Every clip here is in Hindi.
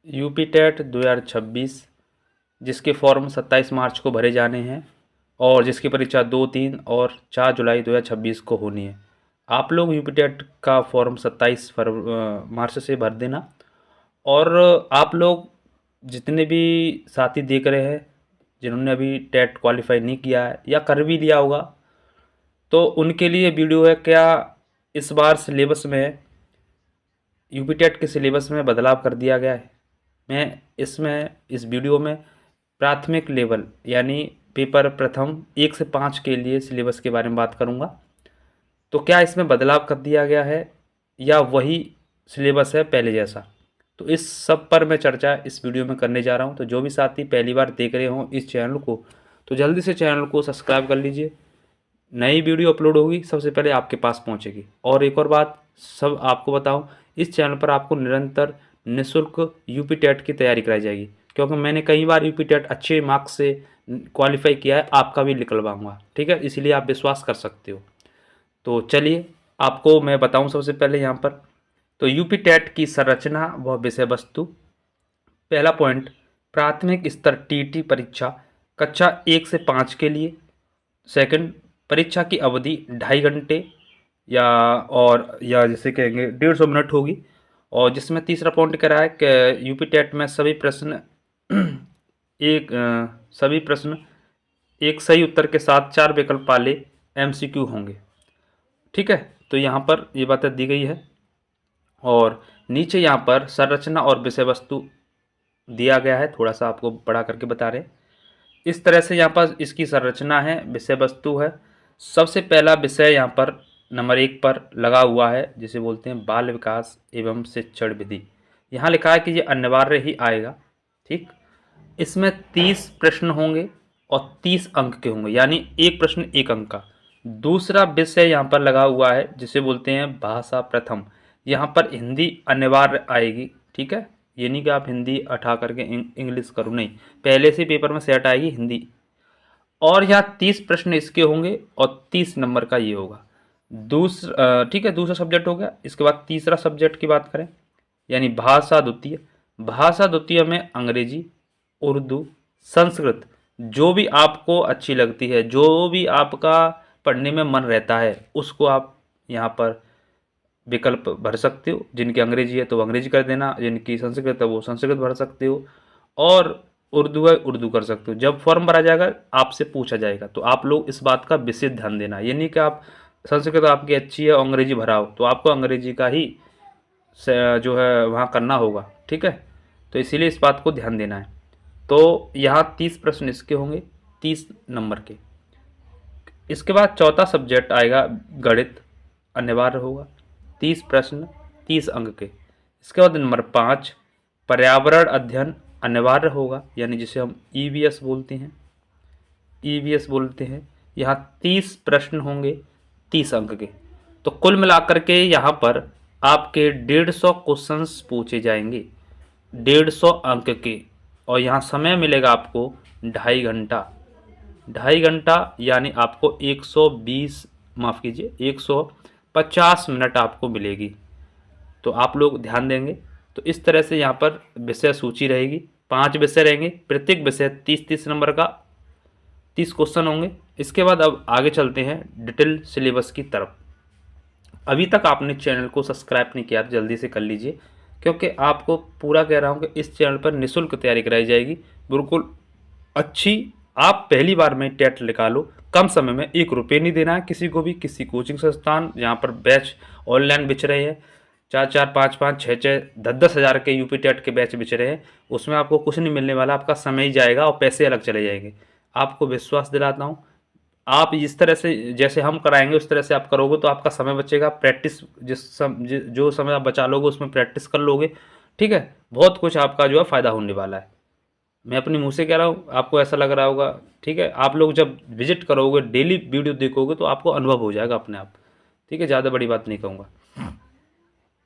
यूपी टेट 2026 जिसके फॉर्म 27 मार्च को भरे जाने हैं और जिसकी परीक्षा 2, 3 और 4 जुलाई 2026 को होनी है। आप लोग यूपी टेट का फॉर्म 27 मार्च से भर देना। और आप लोग जितने भी साथी देख रहे हैं जिन्होंने अभी टेट क्वालिफाई नहीं किया है या कर भी लिया होगा, तो उनके लिए वीडियो है। क्या इस बार सिलेबस में यूपी टेट के सिलेबस में बदलाव कर दिया गया है। मैं इस वीडियो में प्राथमिक लेवल यानी पेपर प्रथम 1 से 5 के लिए सिलेबस के बारे में बात करूंगा। तो क्या इसमें बदलाव कर दिया गया है या वही सिलेबस है पहले जैसा, तो इस सब पर मैं चर्चा इस वीडियो में करने जा रहा हूं। तो जो भी साथी पहली बार देख रहे हों इस चैनल को, तो जल्दी से चैनल को सब्सक्राइब कर लीजिए। नई वीडियो अपलोड होगी सबसे पहले आपके पास पहुंचेगी। और एक और बात सब आपको बताऊं, इस चैनल पर आपको निरंतर निःशुल्क यूपी टेट की तैयारी कराई जाएगी, क्योंकि मैंने कई बार यूपी टेट अच्छे मार्क्स से क्वालिफाई किया है। आपका भी निकलवाऊंगा, ठीक है, इसलिए आप विश्वास कर सकते हो। तो चलिए आपको मैं बताऊं सबसे पहले यहाँ पर। तो यूपी टेट की संरचना व विषय वस्तु। पहला पॉइंट, प्राथमिक स्तर टीटी परीक्षा कक्षा 1 से 5 के लिए। सेकंड, परीक्षा की अवधि 2.5 घंटे या जैसे कहेंगे 150 मिनट होगी। और जिसमें तीसरा पॉइंट कह रहा है कि यूपी टेट में सभी प्रश्न सभी प्रश्न एक सही उत्तर के साथ 4 विकल्प वाले एमसीक्यू होंगे। ठीक है, तो यहाँ पर ये बातें दी गई है। और नीचे यहाँ पर संरचना और विषय वस्तु दिया गया है, थोड़ा सा आपको बड़ा करके बता रहे हैं। इस तरह से यहाँ पर इसकी संरचना है, विषय वस्तु है। सबसे पहला विषय यहाँ पर नंबर 1 पर लगा हुआ है, जिसे बोलते हैं बाल विकास एवं शिक्षण विधि। यहाँ लिखा है कि ये अनिवार्य ही आएगा। ठीक, इसमें 30 प्रश्न होंगे और 30 अंक के होंगे, यानी एक प्रश्न 1 अंक का। दूसरा विषय यहाँ पर लगा हुआ है जिसे बोलते हैं भाषा प्रथम। यहाँ पर हिंदी अनिवार्य आएगी। ठीक है, ये नहीं कि आप हिंदी उठा करके इंग्लिश करो, नहीं, पहले से पेपर में सेट आएगी हिंदी। और यहाँ 30 प्रश्न इसके होंगे और 30 नंबर का ये होगा। ठीक है, दूसरा सब्जेक्ट हो गया। इसके बाद तीसरा सब्जेक्ट की बात करें, यानी भाषा द्वितीय। भाषा द्वितीय में अंग्रेजी, उर्दू, संस्कृत, जो भी आपको अच्छी लगती है, जो भी आपका पढ़ने में मन रहता है, उसको आप यहाँ पर विकल्प भर सकते हो। जिनकी अंग्रेजी है तो अंग्रेजी कर देना, जिनकी संस्कृत है वो संस्कृत भर सकते हो, और उर्दू है उर्दू कर सकते हो। जब फॉर्म भरा जाएगा आपसे पूछा जाएगा, तो आप लोग इस बात का विशेष ध्यान देना। ये नहीं कि आप संस्कृत आपकी अच्छी है और अंग्रेजी भराओ, तो आपको अंग्रेजी का ही जो है वहाँ करना होगा। ठीक है, तो इसीलिए इस बात को ध्यान देना है। तो यहाँ 30 प्रश्न इसके होंगे, 30 नंबर के। इसके बाद चौथा सब्जेक्ट आएगा गणित, अनिवार्य होगा, 30 प्रश्न, 30 अंक के। इसके बाद नंबर 5 पर्यावरण अध्ययन, अनिवार्य होगा, यानी जिसे हम ईवीएस बोलते हैं। यहाँ 30 प्रश्न होंगे, 30 अंक के। तो कुल मिलाकर के यहाँ पर आपके 150 क्वेश्चंस पूछे जाएंगे, 150 अंक के। और यहाँ समय मिलेगा आपको 2.5 घंटा। 2.5 घंटा यानी आपको 150 मिनट आपको मिलेगी। तो आप लोग ध्यान देंगे। तो इस तरह से यहाँ पर विषय सूची रहेगी, 5 विषय रहेंगे, प्रत्येक विषय 30-30 नंबर का, 30 क्वेश्चन होंगे। इसके बाद अब आगे चलते हैं डिटेल सिलेबस की तरफ। अभी तक आपने चैनल को सब्सक्राइब नहीं किया तो जल्दी से कर लीजिए, क्योंकि आपको पूरा कह रहा हूँ कि इस चैनल पर निःशुल्क तैयारी कराई जाएगी, बिल्कुल अच्छी। आप पहली बार में टेट निकालो, कम समय में, 1 रुपये नहीं देना है किसी को भी। किसी कोचिंग संस्थान जहाँ पर बैच ऑनलाइन बिच रहे हैं, 4-4, 5-5, 6-6, 10-10 हज़ार के यूपी टेट के बैच बिच रहे हैं, उसमें आपको कुछ नहीं मिलने वाला, आपका समय ही जाएगा और पैसे अलग चले जाएंगे। आपको विश्वास दिलाता हूँ, आप इस तरह से जैसे हम कराएंगे उस तरह से आप करोगे तो आपका समय बचेगा। प्रैक्टिस जो समय आप बचा लोगे उसमें प्रैक्टिस कर लोगे। ठीक है, बहुत कुछ आपका जो है फ़ायदा होने वाला है। मैं अपने मुंह से कह रहा हूँ, आपको ऐसा लग रहा होगा। ठीक है, आप लोग जब विजिट करोगे, डेली वीडियो देखोगे, तो आपको अनुभव हो जाएगा अपने आप। ठीक है, ज़्यादा बड़ी बात नहीं कहूँगा।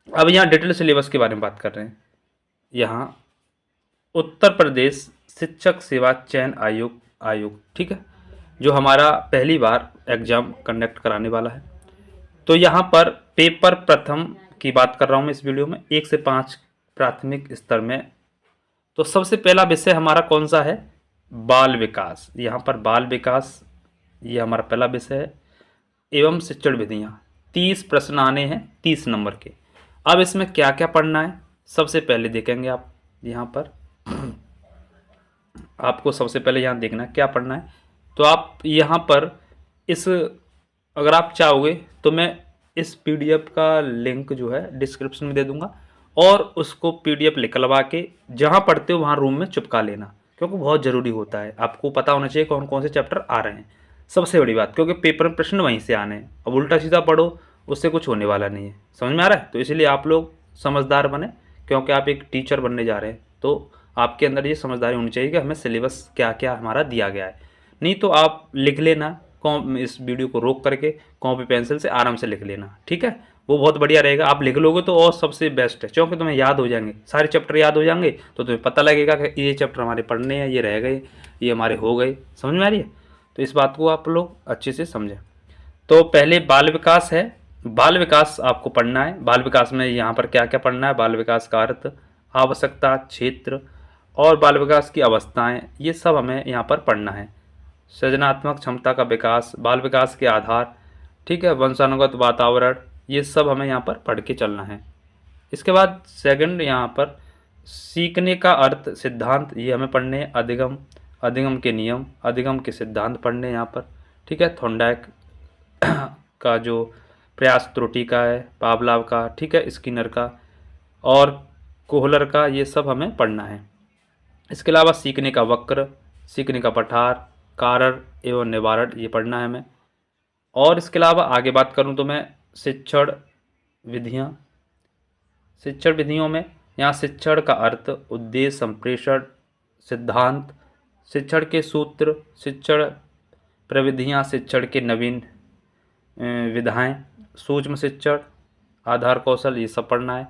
अब यहाँ डिटेल सिलेबस के बारे में बात कर रहे हैं। यहाँ उत्तर प्रदेश शिक्षक सेवा चयन आयोग, ठीक है, जो हमारा पहली बार एग्ज़ाम कंडक्ट कराने वाला है। तो यहाँ पर पेपर प्रथम की बात कर रहा हूँ मैं इस वीडियो में, 1 से 5 प्राथमिक स्तर में तो सबसे पहला विषय हमारा कौन सा है? बाल विकास। यहाँ पर बाल विकास ये हमारा पहला विषय है एवं शिक्षण विधियाँ। 30 प्रश्न आने हैं 30 नंबर के। अब इसमें क्या क्या पढ़ना है सबसे पहले देखेंगे आप। यहाँ पर आपको सबसे पहले यहाँ देखना है क्या पढ़ना है। तो आप यहाँ पर इस अगर आप चाहोगे तो मैं इस पीडीएफ का लिंक जो है डिस्क्रिप्शन में दे दूंगा, और उसको पीडीएफ निकलवा के जहाँ पढ़ते हो वहाँ रूम में चिपका लेना, क्योंकि बहुत ज़रूरी होता है। आपको पता होना चाहिए कौन कौन से चैप्टर आ रहे हैं, सबसे बड़ी बात, क्योंकि पेपर में प्रश्न वहीं से आने हैं। अब उल्टा सीधा पढ़ो उससे कुछ होने वाला नहीं है। समझ में आ रहा है? तो इसलिए आप लोग समझदार बने, क्योंकि आप एक टीचर बनने जा रहे हैं, तो आपके अंदर ये समझदारी होनी चाहिए कि हमें सिलेबस क्या क्या हमारा दिया गया है। नहीं तो आप लिख लेना, इस वीडियो को रोक करके कॉपी पेंसिल से आराम से लिख लेना, ठीक है? वो बहुत बढ़िया रहेगा। आप लिख लोगे तो और सबसे बेस्ट है, क्योंकि तुम्हें याद हो जाएंगे, सारे चैप्टर याद हो जाएंगे, तो तुम्हें पता लगेगा कि ये चैप्टर हमारे पढ़ने हैं, ये रह गए, ये हमारे हो गए। समझ में आ रही है? तो इस बात को आप लोग अच्छे से समझें। तो पहले बाल विकास है। बाल विकास आपको पढ़ना है। बाल विकास में यहाँ पर क्या क्या पढ़ना है? बाल विकास का अर्थ, आवश्यकता, क्षेत्र और बाल विकास की अवस्थाएं, ये सब हमें यहाँ पर पढ़ना है। सृजनात्मक क्षमता का विकास, बाल विकास के आधार, ठीक है, वंशानुगत वातावरण, ये सब हमें यहाँ पर पढ़ के चलना है। इसके बाद सेकंड यहाँ पर सीखने का अर्थ, सिद्धांत, ये हमें पढ़ने हैं। अधिगम, अधिगम के नियम, अधिगम के सिद्धांत पढ़ने हैं यहाँ पर, ठीक है। थॉर्नडाइक का जो प्रयास त्रुटि का है, पावलाव का, ठीक है, स्किनर का और कोहलर का, ये सब हमें पढ़ना है। इसके अलावा सीखने का वक्र, सीखने का पठार, कारण एवं निवारण, ये पढ़ना है हमें। और इसके अलावा आगे बात करूं तो मैं शिक्षण विधियां, शिक्षण विधियों में यहाँ शिक्षण का अर्थ, उद्देश्य, संप्रेषण, सिद्धांत, शिक्षण के सूत्र, शिक्षण प्रविधियाँ, शिक्षण के नवीन विधाएं, सूक्ष्म शिक्षण, आधार कौशल, ये सब पढ़ना है।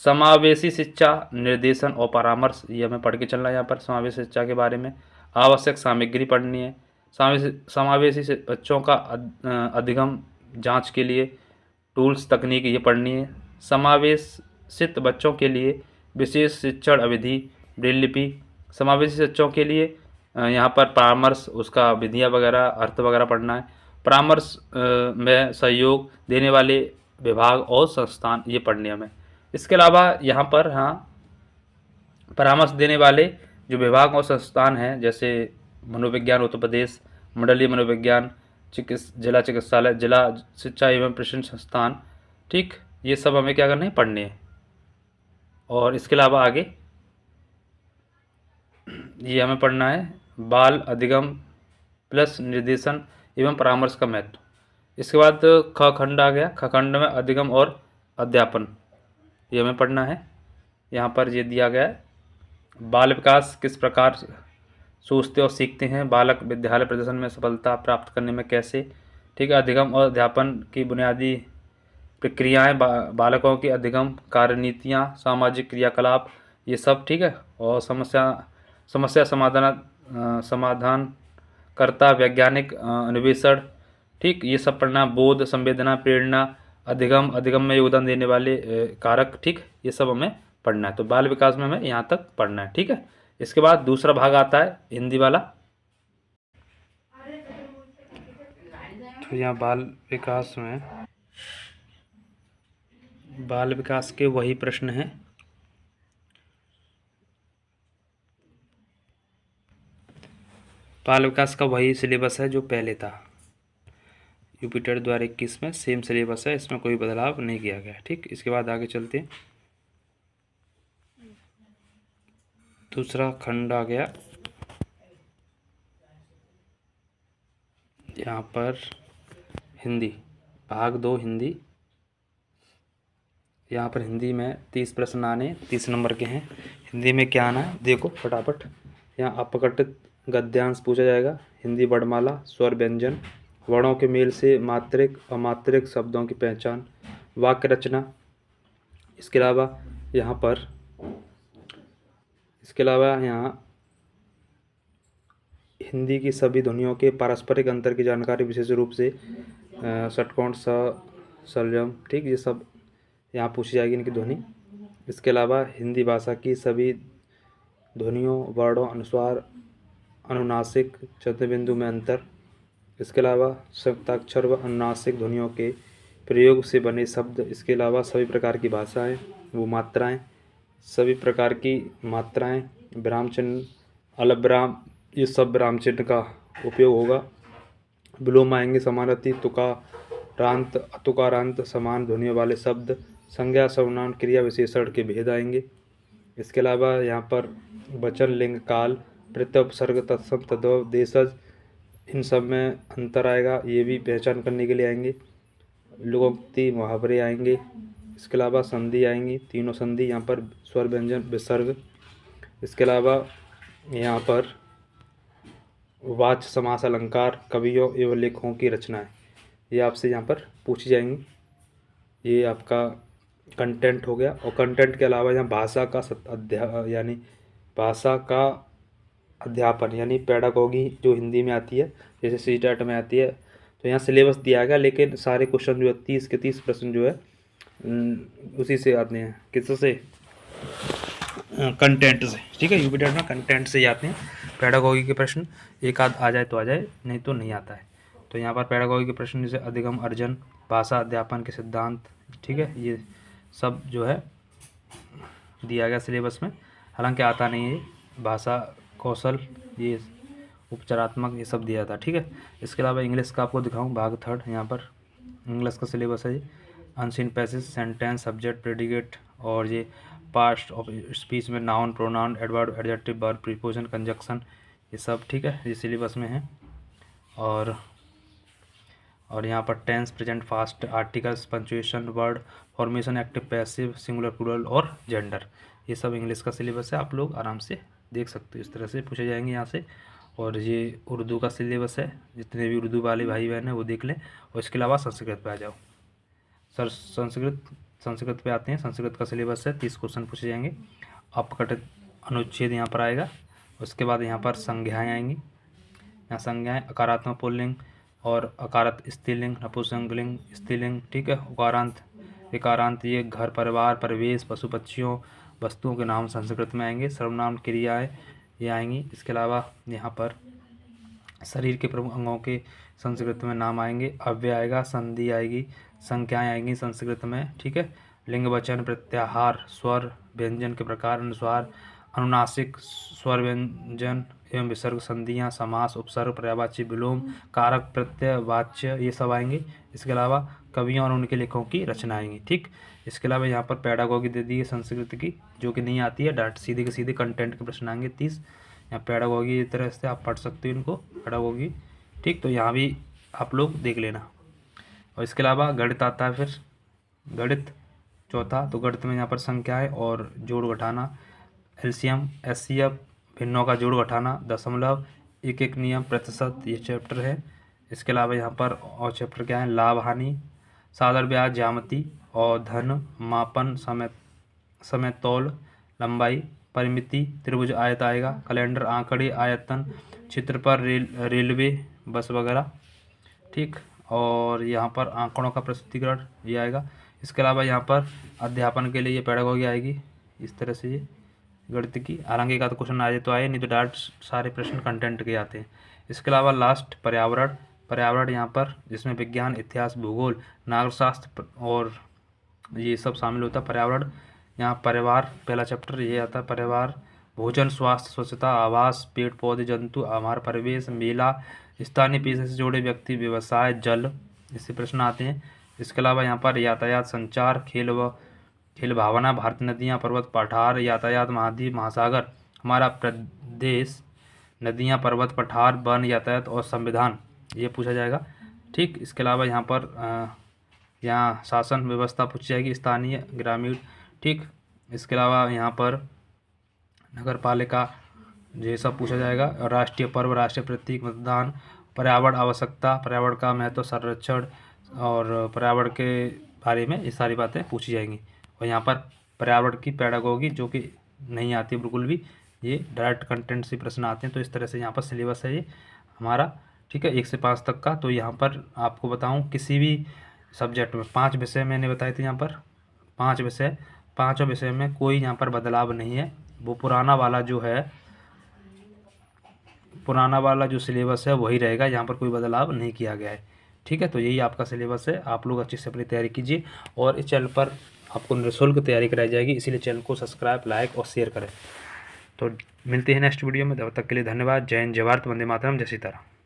समावेशी शिक्षा, निर्देशन और परामर्श, ये हमें पढ़ के चलना है यहाँ पर समावेशी शिक्षा के बारे में। आवश्यक सामग्री पढ़नी है। समावेशी बच्चों का अधिगम जांच के लिए टूल्स, तकनीक, ये पढ़नी है। समावेशित बच्चों के लिए विशेष शिक्षण अवधि, ब्रेल लिपि। समावेशी बच्चों के लिए यहाँ पर परामर्श, उसका विधियाँ वगैरह, अर्थ वगैरह पढ़ना है। परामर्श में सहयोग देने वाले विभाग और संस्थान, ये पढ़ने हमें। इसके अलावा यहाँ पर हाँ, परामर्श देने वाले जो विभाग और संस्थान हैं, जैसे मनोविज्ञान उत्तर प्रदेश, मंडलीय मनोविज्ञान, जिला चिकित्सालय, जिला शिक्षा एवं प्रशिक्षण संस्थान, ठीक, ये सब हमें क्या करने हैं? पढ़ने हैं। और इसके अलावा आगे ये हमें पढ़ना है बाल अधिगम प्लस निर्देशन एवं परामर्श का महत्व। इसके बाद ख खंड आ गया। ख खंड में अधिगम और अध्यापन, ये हमें पढ़ना है। यहाँ पर ये दिया गया है, बाल विकास किस प्रकार सोचते और सीखते हैं, बालक विद्यालय प्रदर्शन में सफलता प्राप्त करने में कैसे, ठीक है। अधिगम और अध्यापन की बुनियादी प्रक्रियाएं, बालकों की अधिगम कार्यनीतियाँ, सामाजिक क्रियाकलाप, ये सब, ठीक है। और समस्या समाधान करता वैज्ञानिक अन्वेषण, ठीक, ये सब पढ़ना। बोध, संवेदना, प्रेरणा, अधिगम में योगदान देने वाले कारक, ठीक, ये सब हमें पढ़ना है। तो बाल विकास में हमें यहाँ तक पढ़ना है, ठीक है। इसके बाद दूसरा भाग आता है हिंदी वाला। तो यहाँ बाल विकास के वही प्रश्न हैं। बाल विकास का वही सिलेबस है जो पहले था, यूपी टेट 2021 में सेम सिलेबस है, इसमें कोई बदलाव नहीं किया गया, ठीक। इसके बाद आगे चलते हैं। दूसरा खंड आ गया यहाँ पर हिंदी, भाग 2 हिंदी। यहाँ पर हिंदी में 30 प्रश्न आने, 30 नंबर के हैं। हिंदी में क्या आना है देखो फटाफट। यहाँ अपकटित गद्यांश पूछा जाएगा, हिंदी वर्णमाला, स्वर, व्यंजन, वर्णों के मेल से मात्रिक अमात्रिक शब्दों की पहचान, वाक्य रचना। इसके अलावा यहाँ हिंदी की सभी ध्वनियों के पारस्परिक अंतर की जानकारी, विशेष रूप से षटकोण, सलयम, ठीक, ये सब यहाँ पूछी जाएगी इनकी ध्वनि। इसके अलावा हिंदी भाषा की सभी ध्वनियों, वर्णों, अनुस्वार, अनुनासिक, चंद्रबिंदु में अंतर। इसके अलावा संयुक्ताक्षर व अनुनासिक ध्वनियों के प्रयोग से बने शब्द। इसके अलावा सभी प्रकार की भाषाएं वो मात्राएं, सभी प्रकार की मात्राएं, विराम चिन्ह, अलविराम, ये सब विराम चिन्ह का उपयोग होगा। विलोम आएंगे, समानार्थी, तुकारांत, अतुकारांत, समान ध्वनियों वाले शब्द, संज्ञा, सर्वनाम, क्रिया, विशेषण के भेद आएंगे। इसके अलावा यहाँ पर वचन, लिंग, काल, प्रत्यय, उपसर्ग, तत्सम, तद्भव, देशज, इन सब में अंतर आएगा, ये भी पहचान करने के लिए आएंगे। लोकोक्ति, मुहावरे आएंगे। इसके अलावा संधि आएंगी, तीनों संधि यहाँ पर, स्वर, व्यंजन, विसर्ग। इसके अलावा यहाँ पर वाच्य, समास, अलंकार, कवियों एवं लेखकों की रचनाएं, ये आपसे यहाँ पर पूछी जाएंगी। ये आपका कंटेंट हो गया। और कंटेंट के अलावा यहाँ भाषा का यानी भाषा का अध्यापन यानी पेडागोगी जो हिंदी में आती है, जैसे सीटेट में आती है। तो यहाँ सिलेबस दिया गया, लेकिन सारे क्वेश्चन जो है 30 के 30 प्रश्न जो है उसी से आते हैं, किससे, कंटेंट से। ठीक है, यूपी टेट में कंटेंट से ही आते हैं पेडागोगी के प्रश्न। एक आध आ जाए तो आ जाए, नहीं तो नहीं आता है। तो यहाँ पर पेडागोगी के प्रश्न जैसे अधिगम, अर्जन, भाषा अध्यापन के सिद्धांत, ठीक है, ये सब जो है दिया गया सिलेबस में। हालांकि आता नहीं है, भाषा कौशल, ये उपचारात्मक, ये सब दिया था। ठीक है, इसके अलावा इंग्लिश का आपको दिखाऊं, भाग 3 यहाँ पर इंग्लिश का सिलेबस है। ये unseen passage, sentence, subject, predicate, और ये पास्ट ऑफ स्पीच में noun, pronoun, adverb, adjective, verb, preposition, conjunction, ये सब। ठीक है, ये सिलेबस में है। और यहाँ पर tense, present, past, articles, punctuation, word formation, active, passive, singular, plural और जेंडर, ये सब इंग्लिश का सिलेबस है। आप लोग आराम से देख सकते हो, इस तरह से पूछे जाएंगे यहाँ से। और ये उर्दू का सिलेबस है, जितने भी उर्दू वाले भाई बहन हैं वो देख लें। और इसके अलावा संस्कृत पे आ जाओ। सर संस्कृत पे आते हैं। संस्कृत का सिलेबस है, 30 क्वेश्चन पूछे जाएंगे। अपघटित अनुच्छेद यहाँ पर आएगा। उसके बाद यहाँ पर संज्ञाएँ आएंगी। यहाँ संज्ञाएँ अकारात्मक पुल्लिंग और अकारत स्त्रीलिंग, नपुंसकलिंग, स्त्रीलिंग। ठीक है, उकारांत, विकारांत, ये घर, परिवार, परिवेश, पशु पक्षियों, वस्तुओं के नाम संस्कृत में आएंगे। सर्वनाम, क्रियाएँ ये आएंगी। इसके अलावा यहाँ पर शरीर के प्रमुख अंगों के संस्कृत में नाम आएंगे। अव्यय आएगा, संधि आएगी, संख्याएँ आएंगी संस्कृत में। ठीक है, लिंग, वचन, प्रत्याहार, स्वर व्यंजन के प्रकार, अनुस्वार, अनुनासिक, स्वर व्यंजन एवं विसर्ग, संधियाँ, समास, उपसर्ग, पर्यायवाची, विलोम, कारक, प्रत्यय, वाच्य, ये सब आएंगे। इसके अलावा कवियों और उनके लेखकों की रचना आएंगी। ठीक, इसके अलावा यहाँ पर पेडागोगी दे दी है संस्कृत की, जो कि नहीं आती है, डायरेक्ट सीधे के सीधे कंटेंट के प्रश्न आएंगे 30। यहाँ पेडागोगी इस तरह से आप पढ़ सकते हो इनको, पेडागोगी। ठीक, तो यहाँ भी आप लोग देख लेना। और इसके अलावा गणित आता है, फिर गणित चौथा। तो गणित में यहाँ पर संख्याएँ और जोड़ घटाना, एलसीएम, एचसीएफ, भिन्नों का जोड़ घटाना, दशमलव, एक एक नियम, प्रतिशत, ये चैप्टर है। इसके अलावा यहाँ पर और चैप्टर क्या है, लाभ हानि, साधारण ब्याज, ज्यामिति और धन, मापन, समय तौल, लंबाई, परिमिति, त्रिभुज, आयत आएगा, कैलेंडर, आंकड़े, आयतन, चित्र पर, रेलवे, बस वगैरह। ठीक, और यहाँ पर आंकड़ों का प्रस्तुतिकरण ये आएगा। इसके अलावा यहाँ पर अध्यापन के लिए ये पेडागोगी आएगी, इस तरह से ये गणित की। हालांकि का तो क्वेश्चन आ जाए तो आए, नहीं तो डायरेक्ट सारे प्रश्न कंटेंट के आते हैं। इसके अलावा लास्ट पर्यावरण यहाँ पर, जिसमें विज्ञान, इतिहास, भूगोल, नागरिकशास्त्र और ये सब शामिल होता है। पर्यावरण, यहाँ परिवार पहला चैप्टर ये आता है, परिवार, भोजन, स्वास्थ्य, स्वच्छता, आवास, पेड़ पौधे, जंतु, हमारा परिवेश, मेला, स्थानीय पेशे से जुड़े व्यक्ति, व्यवसाय, जल, इससे प्रश्न आते हैं। इसके अलावा यहाँ पर यातायात, संचार, खेल भावना, भारतीय नदियाँ, पर्वत, पठार, यातायात, महाद्वीप, महासागर, हमारा प्रदेश, नदियाँ, पर्वत, पठार, वन, यातायात और संविधान, ये पूछा जाएगा। ठीक, इसके अलावा यहाँ पर यहाँ शासन व्यवस्था पूछी जाएगी, स्थानीय, ग्रामीण। ठीक, इसके अलावा यहाँ पर नगर पालिका, ये सब पूछा जाएगा। और राष्ट्रीय पर्व, राष्ट्रीय प्रतीक, मतदान, पर्यावरण आवश्यकता, पर्यावरण का महत्व, संरक्षण और पर्यावरण के बारे में ये सारी बातें पूछी जाएंगी। और यहाँ पर पर्यावरण की पेडागोगी जो कि नहीं आती बिल्कुल भी, ये डायरेक्ट कंटेंट से प्रश्न आते हैं। तो इस तरह से यहाँ पर सिलेबस है ये हमारा। ठीक है, 1 से 5 तक का। तो यहाँ पर आपको बताऊँ, किसी भी सब्जेक्ट में 5 विषय मैंने बताए थे, यहाँ पर 5 विषय, 5 विषय में कोई यहाँ पर बदलाव नहीं है, वो पुराना वाला जो सिलेबस है वही रहेगा, यहाँ पर कोई बदलाव नहीं किया गया है। ठीक है, तो यही आपका सिलेबस है। आप लोग अच्छे से अपनी तैयारी कीजिए और इस चैनल पर आपको निःशुल्क तैयारी कराई जाएगी, इसीलिए चैनल को सब्सक्राइब, लाइक और शेयर करें। तो मिलते हैं नेक्स्ट वीडियो में, तब तक के लिए धन्यवाद। जय हिंद, जय भारत, वंदे मातरम, जय सीताराम।